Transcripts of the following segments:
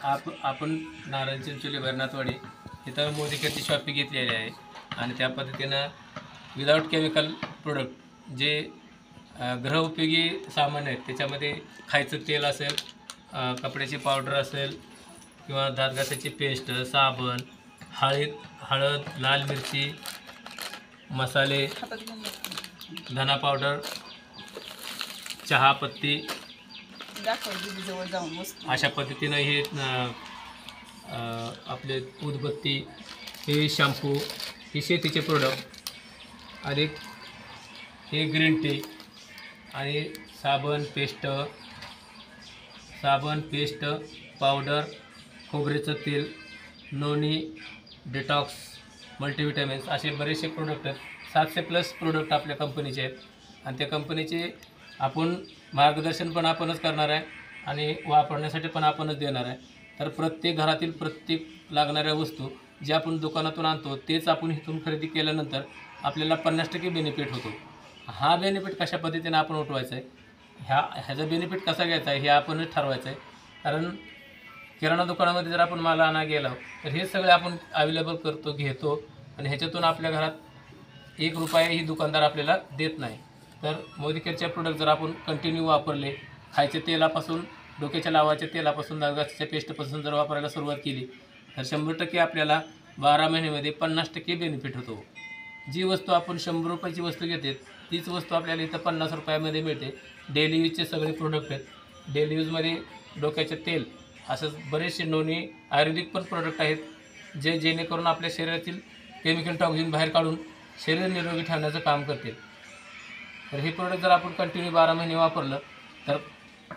आपण नारायण चिंचोली भरनाथवाडी इथं मोदी केअरची शॉपिंग घेतलेली आहे आणि त्या पद्धतीनं विदाऊट केमिकल प्रोडक्ट जे गृहोपयोगी सामान आहेत त्याच्यामध्ये खायचं तेल असेल, कपड्याची पावडर असेल किंवा दात घासायची पेस्ट, साबण, हळद, लाल मिरची, मसाले, धना पावडर, चहा पत्ती अशा पद्धतीनं हे आपले उदबत्ती, हे शॅम्पू, हे शेतीचे प्रोडक्ट आणि हे ग्रीन टी आणि साबण पेस्ट, पावडर, खोबरेचं तेल, नोनी, डिटॉक्स, मल्टीविटॅमिन्स असे बरेचसे प्रोडक्ट आहेत. 700+ प्रोडक्ट आपल्या कंपनीचे आहेत आणि त्या कंपनीचे आपण मार्गदर्शन पण आपणच करणार आहे आणि वापरण्यासाठी पण आपणच देणार आहे. तर प्रत्येक घरातील प्रत्येक लागणाऱ्या वस्तू जे आपण दुकानातून आणतो तेच आपण इथून खरेदी केल्यानंतर आपल्याला 50% बेनिफिट होतो. हा बेनिफिट कशा पद्धतीने आपण उठवायचा आहे, ह्याचा बेनिफिट कसा घ्यायचा आहे हे आपणच ठरवायचं आहे. कारण किराणा दुकानामध्ये जर आपण माल आणा गेलो तर हे सगळे आपण अवेलेबल घेतो आणि ह्याच्यातून आपल्या घरात 1 रुपयाही दुकानदार आपल्याला देत नाही. तर मोदी केअरचे प्रोडक्ट जर आपण कंटिन्यू वापरले, खायच्या तेलापासून, डोक्याच्या लावाच्या तेलापासून, दातघासाच्या पेस्टपासून जर वापरायला सुरुवात केली तर 100% आपल्याला 12 महिन्यामध्ये 50% बेनिफिट होतो. जी वस्तू आपण 100 रुपयाची वस्तू घेते तीच वस्तू आपल्याला इथं 50 रुपयामध्ये मिळते. डेली यूजचे सगळे प्रोडक्ट आहेत. डेली यूजमध्ये डोक्याचे तेल असं बरेचसे नोनी आयुर्वेदिक पण प्रोडक्ट आहेत जे जेणेकरून आपल्या शरीरातील केमिकल टॉक्झिन बाहेर काढून शरीर निरोगी ठेवण्याचं काम करते. तर हे प्रोडक्ट जर आपण कंटिन्यू 12 महिने वापरलं तर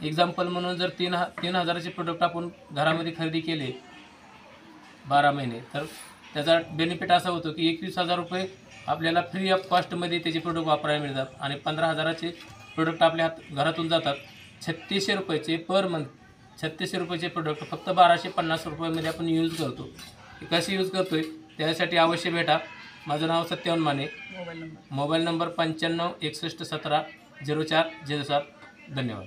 एक्झाम्पल म्हणून जर 3,000चे प्रोडक्ट आपण घरामध्ये खरेदी केले 12 महिने तर त्याचा बेनिफिट असा होतो की 21,000 रुपये आपल्याला फ्री ऑफ कॉस्टमध्ये त्याचे प्रोडक्ट वापरायला मिळतात आणि 15,000चे प्रोडक्ट आपल्या घरातून जातात. 3600 रुपयाचे पर मंथ 3600 रुपयाचे प्रोडक्ट फक्त 1250 रुपयामध्ये आपण यूज करतो. कसे यूज करतो आहे त्यासाठी अवश्य भेटा. माझं नाव सत्यवान माने. Mobile number 95 61 17 04 07. धन्यवाद.